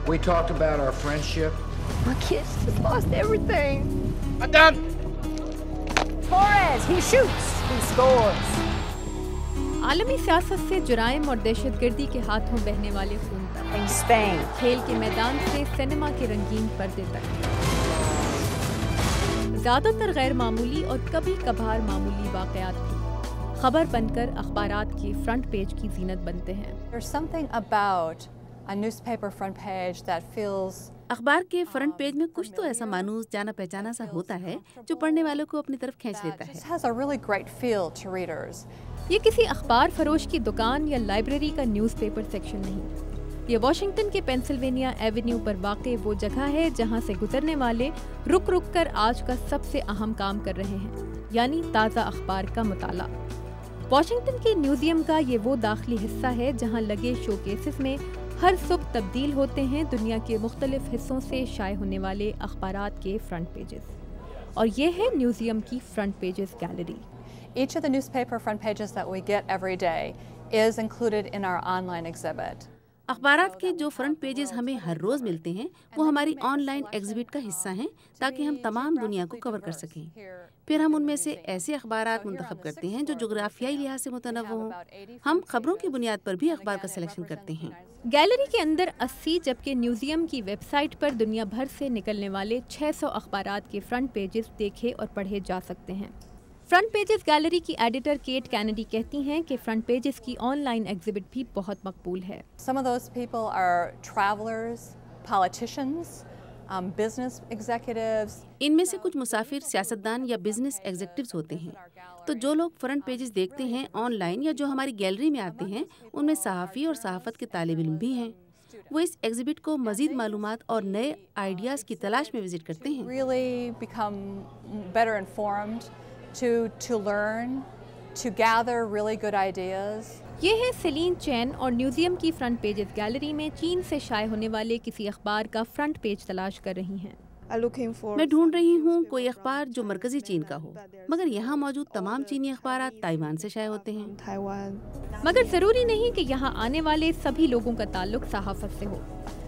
We talked about our friendship. My kids just lost everything. I'm done. Torres, he shoots, he scores. عالمی سیاست سے جرائم اور دہشت گردی کے ہاتھوں بہنے والے خون تک، In Spain. کھیل کے میدان سے سینما کے رنگین پردے تک، زیادہ تر غیر معمولی اور کبھی کبھار معمولی واقعات بھی خبر بن کر اخبارات کی فرنٹ پیج کی زینت بنتے ہیں۔ There's something about a newspaper front page that feels اخبار کے فرنٹ پیج میں کچھ تو ایسا مانوس جانا پہچانا سا ہوتا ہے جو پڑھنے والوں کو اپنی طرف کھینچ لیتا ہے۔ has a really great feel to readers. یہ کسی اخبار فروش کی دکان یا لائبریری کا نیوز پیپر سیکشن نہیں، یہ واشنگٹن کے پینسلوینیا ایونیو پر واقع وہ جگہ ہے جہاں سے گزرنے والے رک رک کر آج کا سب سے اہم کام کر رہے ہیں، یعنی تازہ اخبار کا مطالعہ۔ واشنگٹن کے میوزیم کا یہ وہ داخلی حصہ ہے جہاں لگے شو کیسز میں ہر صبح تبدیل ہوتے ہیں دنیا کے مختلف حصوں سے شائع ہونے والے اخبارات کے فرنٹ پیجز، اور یہ ہے میوزیم کی front pages gallery. Each of the newspaper front pages that we get every day is included in our online exhibit. اخبارات کے جو فرنٹ پیجز ہمیں ہر روز ملتے ہیں وہ ہماری آن لائن ایگزیبٹ کا حصہ ہیں تاکہ ہم تمام دنیا کو کور کر سکیں۔ پھر ہم ان میں سے ایسے اخبارات منتخب کرتے ہیں جو جغرافیائی لحاظ سے متنوع ہوں۔ ہم خبروں کی بنیاد پر بھی اخبار کا سلیکشن کرتے ہیں۔ گیلری کے اندر 80 جبکہ میوزیم کی ویب سائٹ پر دنیا بھر سے نکلنے والے 600 اخبارات کے فرنٹ پیجز دیکھے اور پڑھے جا سکتے ہیں۔ فرنٹ پیجز گیلری کی ایڈیٹر کیٹ کینیڈی کہتی ہیں کہ فرنٹ پیجز کی آن لائن ایگزیبٹ بھی بہت مقبول ہے۔ Some of those people are travelers, politicians, business executives. ان میں سے کچھ مسافر، سیاستدان یا بزنس ایگزیکٹوز ہوتے ہیں۔ تو جو لوگ فرنٹ پیجز دیکھتے ہیں آن لائن یا جو ہماری گیلری میں آتے ہیں ان میں صحافی اور صحافت کے طالب علم بھی ہیں۔ وہ اس ایگزیبٹ کو مزید معلومات اور نئے آئیڈیاز کی تلاش میں وزٹ کرتے ہیں۔ Really become better informed to learn, to gather really good ideas. یہ ہے سیلین چین اور میوزیم کی فرنٹ پیجز گیلری میں چین سے شائع ہونے والے کسی اخبار کا فرنٹ پیج تلاش کر رہی ہیں۔ میں ڈھونڈ رہی ہوں کوئی اخبار جو مرکزی چین کا ہو، مگر یہاں موجود تمام چینی اخبارات تائیوان سے شائع ہوتے ہیں۔ مگر ضروری نہیں کہ یہاں آنے والے سبھی لوگوں کا تعلق صحافت سے ہو۔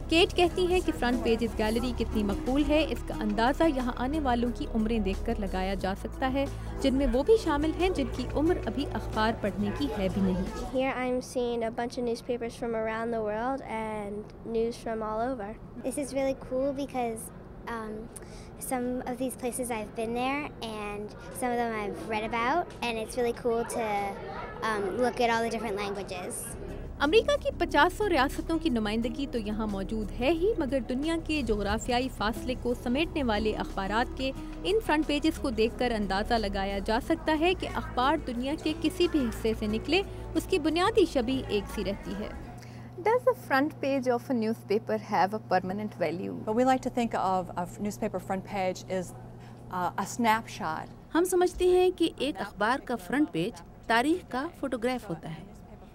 کیٹ کہتی ہیں کہ فرنٹ پیجز گیلری کتنی مقبول ہے اس کا اندازہ یہاں آنے والوں کی عمریں دیکھ کر لگایا جا سکتا ہے، جن میں وہ بھی شامل ہیں جن کی عمر ابھی اخبار پڑھنے کی ہے بھی نہیں۔ Here I'm seeing a bunch of newspapers from around the world and news from all over. This is really cool because some of these places I've been there and some of them I've read about, and it's really cool to look at all the different languages. امریکہ کی 50 ریاستوں کی نمائندگی تو یہاں موجود ہے ہی، مگر دنیا کے جغرافیائی فاصلے کو سمیٹنے والے اخبارات کے ان فرنٹ پیجز کو دیکھ کر اندازہ لگایا جا سکتا ہے کہ اخبار دنیا کے کسی بھی حصے سے نکلے اس کی بنیادی شبیہ ایک سی رہتی ہے۔ Does the front page of a newspaper have a permanent value? But we like to think of a newspaper front page as a snapshot. ہم سمجھتے ہیں کہ ایک اخبار کا فرنٹ پیج تاریخ کا فوٹوگراف ہوتا ہے۔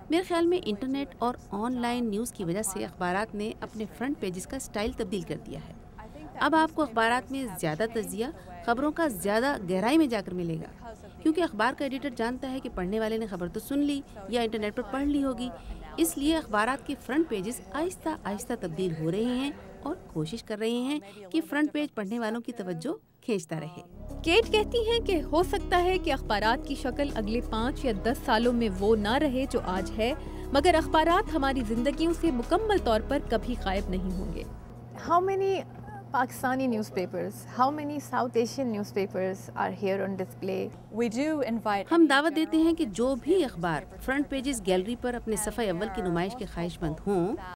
میرے خیال میں انٹرنیٹ اور آن لائن نیوز کی وجہ سے اخبارات نے اپنے فرنٹ پیجز کا سٹائل تبدیل کر دیا ہے۔ اب آپ کو اخبارات میں زیادہ تجزیہ، خبروں کا زیادہ گہرائی میں جا کر ملے گا، کیونکہ اخبار کا ایڈیٹر جانتا ہے کہ پڑھنے والے نے خبر تو سن لی یا انٹرنیٹ پر پڑھ لی ہوگی، اس لیے اخبارات کے فرنٹ پیجز آہستہ آہستہ تبدیل ہو رہے ہیں اور کوشش کر رہے ہیں کہ فرنٹ پیج پڑھنے والوں کی توجہ کھینچتا رہے۔ کیٹ کہتی ہیں کہ ہو سکتا ہے کہ اخبارات کی شکل اگلے 5 یا 10 سالوں میں وہ نہ رہے جو آج ہے، مگر اخبارات ہماری زندگیوں سے مکمل طور پر کبھی غائب نہیں ہوں گے۔ How many Pakistani newspapers, how many South Asian newspapers are here on display? We do invite ہم دعوت دیتے ہیں کہ جو بھی اخبار فرنٹ پیجز گیلری پر اپنے صفحہ اول کی نمائش کے خواہش مند ہوں